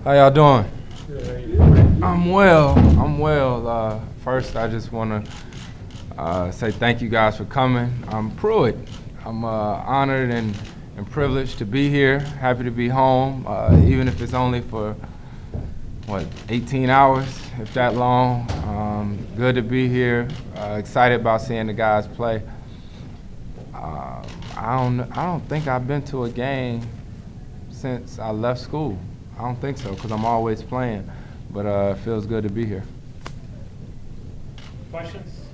How y'all doing? Good, how you doing? I'm well. I'm well. First, I just want to say thank you guys for coming. I'm Pruitt. I'm honored and privileged to be here. Happy to be home, even if it's only for, 18 hours, if that long. Good to be here. Excited about seeing the guys play. I don't think I've been to a game since I left school. I don't think so, because I'm always playing, but it feels good to be here. Questions?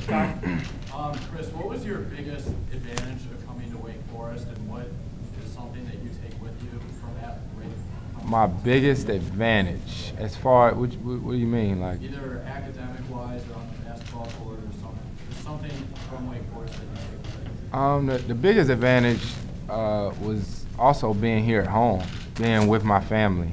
Chris, what was your biggest advantage of coming to Wake Forest, and what is something that you take with you from that Wake? My biggest advantage, as far, what do you mean? Like either academic-wise or on the basketball court or something. There's something from Wake Forest that you take with you. the biggest advantage was also being here at home, being with my family.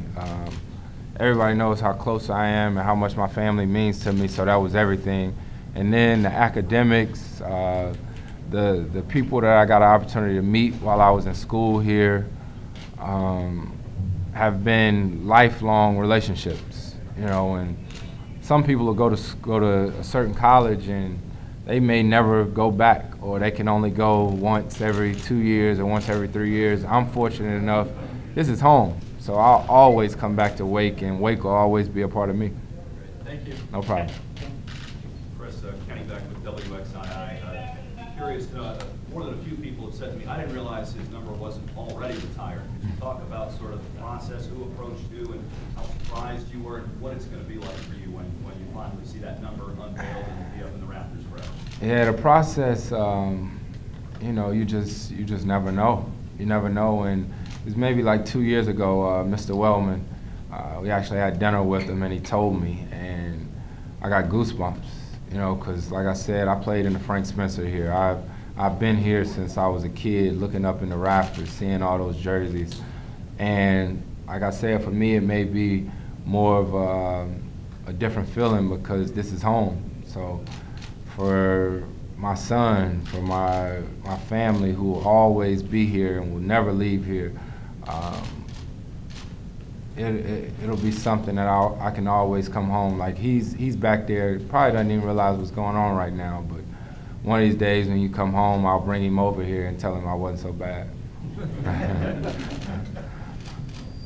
Everybody knows how close I am and how much my family means to me, so that was everything. And then the academics, the people that I got an opportunity to meet while I was in school here have been lifelong relationships, and some people will go to a certain college and they may never go back, or they can only go once every 2 years or once every 3 years. I'm fortunate enough, this is home, so I'll always come back to Wake, and Wake will always be a part of me. Thank you. No problem. Chris, Kenny Beck with WXII. Curious, more than a few people have said to me, I didn't realize his number wasn't already retired. Could you talk about sort of the process, who approached you, and how surprised you were, and what it's going to be like for you when you finally see that number unveiled and be up in the rafters forever? Yeah, the process, you just never know. You never know, and it was maybe like 2 years ago, Mr. Wellman, we actually had dinner with him, and he told me, and I got goosebumps, because like I said, I played in the Frank Spencer here. I've been here since I was a kid, looking up in the rafters, seeing all those jerseys, and like I said, for me, it may be more of a different feeling because this is home. So for my son, for my family who will always be here and will never leave here, it'll be something that I can always come home. Like he's back there, probably doesn't even realize what's going on right now, but one of these days when you come home, I'll bring him over here and tell him I wasn't so bad.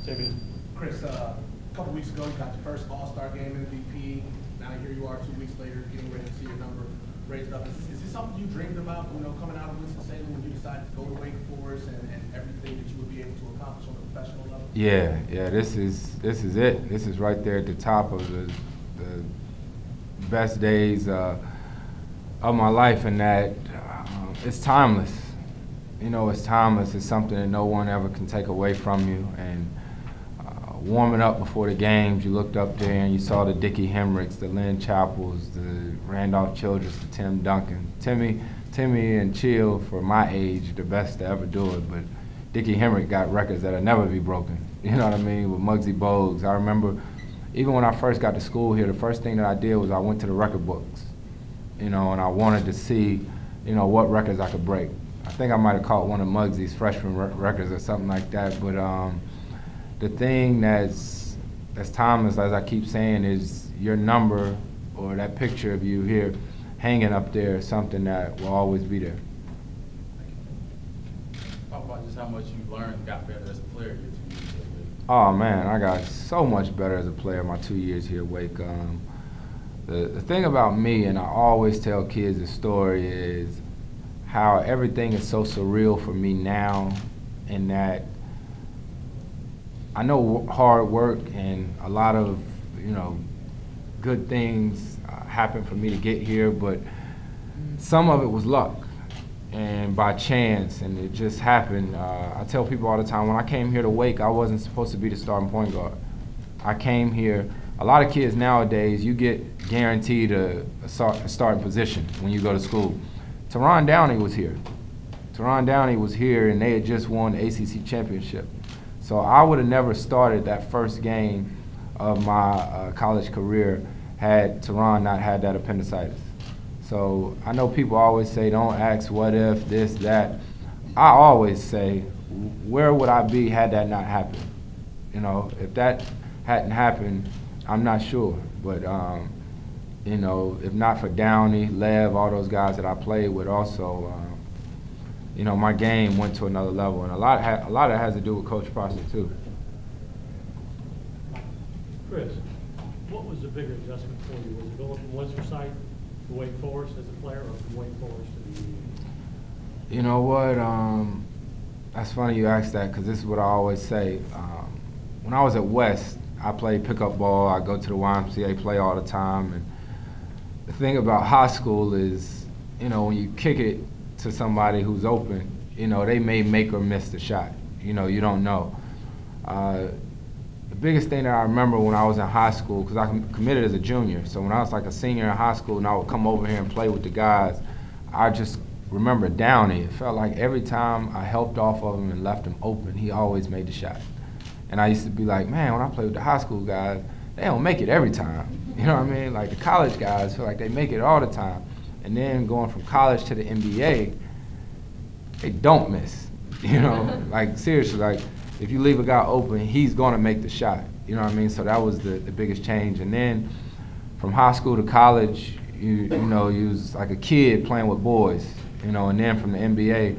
JB. Chris, a couple weeks ago, you got your first All-Star Game MVP. Now here you are 2 weeks later, getting ready to see your number raised up. Is this something you dreamed about, coming out of Winston-Salem when you decided to go to Wake Forest and everything that you would be able to accomplish on a professional level? Yeah, this is it. This is right there at the top of the best days of my life, and that it's timeless. It's timeless. It's something that no one ever can take away from you. And warming up before the games, you looked up there and you saw the Dickie Hemricks, the Lynn Chappells, the Randolph Childress, the Tim Duncan. Timmy and Chill, for my age, the best to ever do it, but Dickie Hemrick got records that'll never be broken. You know what I mean? With Muggsy Bogues. I remember even when I first got to school here, the first thing that I did was I went to the record books, and I wanted to see, what records I could break. I think I might have caught one of Muggsy's freshman records or something like that, but the thing that's timeless, as I keep saying, is your number or that picture of you here hanging up there is something that will always be there. Talk about just how much you learned, got better as a player your 2 years here at Wake. Oh man, I got so much better as a player my 2 years here at Wake. The thing about me, and I always tell kids the story, is how everything is so surreal for me now, in that I know hard work and a lot of, good things happened for me to get here, but some of it was luck and by chance, and it just happened. I tell people all the time, when I came here to Wake, I wasn't supposed to be the starting point guard. I came here, a lot of kids nowadays, you get guaranteed a starting position when you go to school. Teron Downey was here. Teron Downey was here, and they had just won the ACC championship. So I would have never started that first game of my college career had Teron not had that appendicitis. So I know people always say, don't ask what if, this, that. I always say, where would I be had that not happened? You know, if that hadn't happened, I'm not sure. But you know, if not for Downey, Lev, all those guys that I played with, also, you know, my game went to another level, and a lot of that has to do with Coach Prosser too. Chris, what was the bigger adjustment for you? Was it going from Winston-Salem to Wake Forest as a player, or from Wake Forest to the UVA? You know what? That's funny you asked that, because this is what I always say. When I was at West, I played pickup ball. I go to the YMCA, play all the time. And the thing about high school is, you know, when you kick it to somebody who's open, you know, they may make or miss the shot. You know, you don't know. The biggest thing that I remember when I was in high school, because I committed as a junior, so when I was like a senior in high school and I would come over here and play with the guys, I just remember Downey. It felt like every time I helped off of him and left him open, he always made the shot. And I used to be like, man, when I play with the high school guys, they don't make it every time. You know what I mean? Like the college guys feel like they make it all the time. And then going from college to the NBA, they don't miss. You know, like seriously, like if you leave a guy open, he's gonna make the shot. You know what I mean? So that was the biggest change. And then from high school to college, you know, you was like a kid playing with boys. You know, and then from the NBA,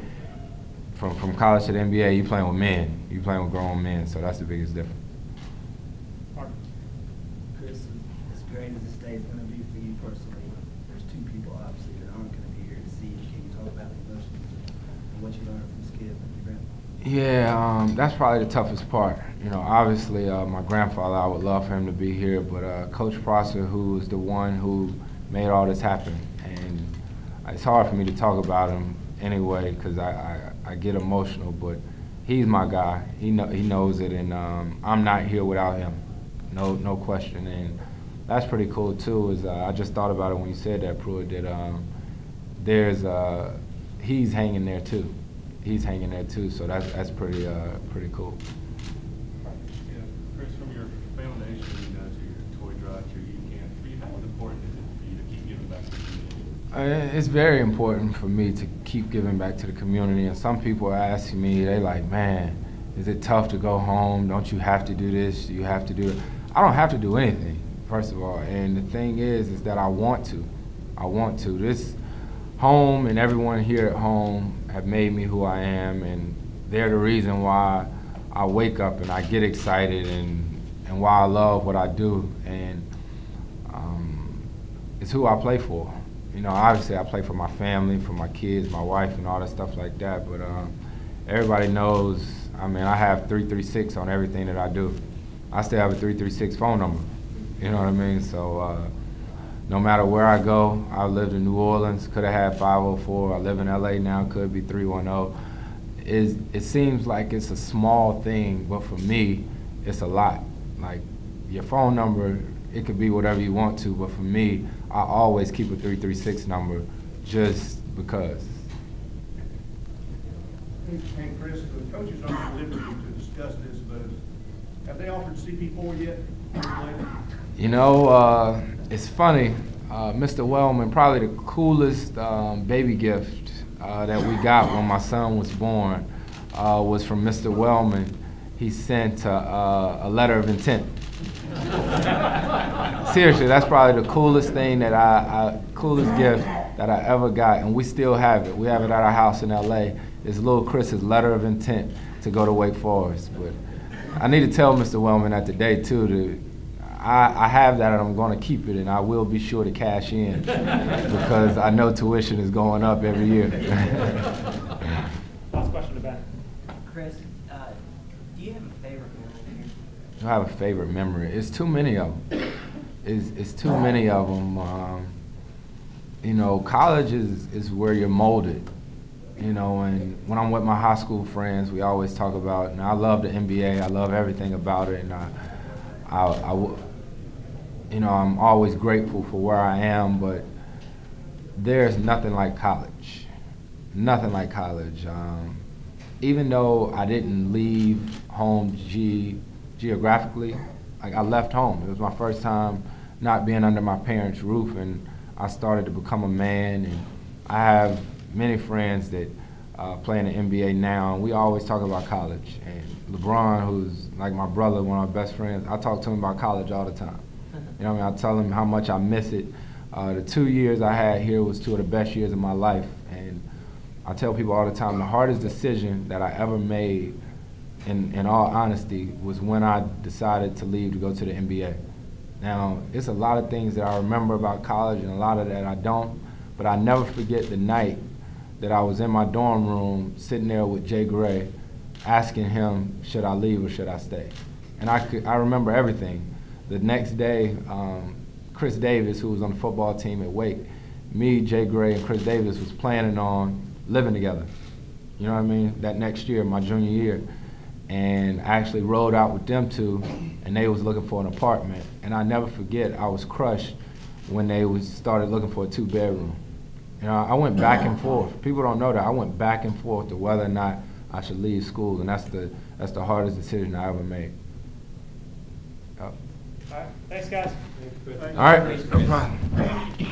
from college to the NBA, you playing with men. You playing with grown men. So that's the biggest difference. Chris, as great as this day is going to be for you personally, there's two people obviously that aren't going to be here to see you. Can you talk about the emotions and what you learned from Skip and your grandpa? Yeah, that's probably the toughest part. You know, obviously my grandfather, I would love for him to be here, but Coach Prosser, who is the one who made all this happen, and it's hard for me to talk about him anyway because I get emotional, but he's my guy. He knows it, and I'm not here without him, no question. And that's pretty cool too. Is I just thought about it when you said that, Pruitt, that he's hanging there too. He's hanging there too. So that's pretty cool. Yeah, Chris, from your foundation to your toy drive to your youth camp, for you, how important is it for you to keep giving back to the community? It's very important for me to keep giving back to the community. And some people are asking me, they like, man, is it tough to go home? Don't you have to do this? Do you have to do it? I don't have to do anything, first of all. And the thing is that I want to. I want to. This home and everyone here at home have made me who I am, and they're the reason why I wake up and I get excited and why I love what I do. And it's who I play for. You know, obviously I play for my family, for my kids, my wife, and all that stuff like that, but everybody knows, I mean, I have 336 on everything that I do. I still have a 336 phone number, you know what I mean? So no matter where I go, I lived in New Orleans, could have had 504, I live in LA now, could be 310. It seems like it's a small thing, but for me, it's a lot. Like, your phone number, it could be whatever you want to, but for me, I always keep a 336 number just because. Hey, Chris, the coaches aren't at liberty to discuss this, but have they offered CP4 yet? You know, it's funny. Mr. Wellman, probably the coolest baby gift that we got when my son was born was from Mr. Wellman. He sent a letter of intent. Seriously, that's probably the coolest thing that coolest gift that I ever got, and we still have it. We have it at our house in LA. It's little Chris's letter of intent to go to Wake Forest. But I need to tell Mr. Wellman that today too. I have that and I'm going to keep it, and I will be sure to cash in because I know tuition is going up every year. Last question to Ben. Chris, do you have a favorite memory here? I have a favorite memory. It's too many of them. It's too many of them. You know, college is where you're molded. You know, and when I'm with my high school friends, we always talk about, and I love the NBA. I love everything about it, and you know, I'm always grateful for where I am, but there's nothing like college. Nothing like college. Even though I didn't leave home geographically, like I left home. It was my first time not being under my parents' roof, and I started to become a man. And I have many friends that playing the NBA now. And we always talk about college. And LeBron, who's like my brother, one of my best friends, I talk to him about college all the time. You know what I mean? I tell him how much I miss it. The 2 years I had here was 2 of the best years of my life. And I tell people all the time, the hardest decision that I ever made, in all honesty, was when I decided to leave to go to the NBA. Now, it's a lot of things that I remember about college and a lot of that I don't, but I never forget the night that I was in my dorm room sitting there with Jay Gray asking him, should I leave or should I stay? And I remember everything. The next day, Chris Davis, who was on the football team at Wake, me, Jay Gray, and Chris Davis was planning on living together. You know what I mean? That next year, my junior year. And I actually rode out with them two, and they was looking for an apartment. And I never forget, I was crushed when they started looking for a 2-bedroom. You know, I went back and forth. People don't know that. I went back and forth to whether or not I should leave school, and that's the hardest decision I ever made. All right, thanks, guys. All right, no problem.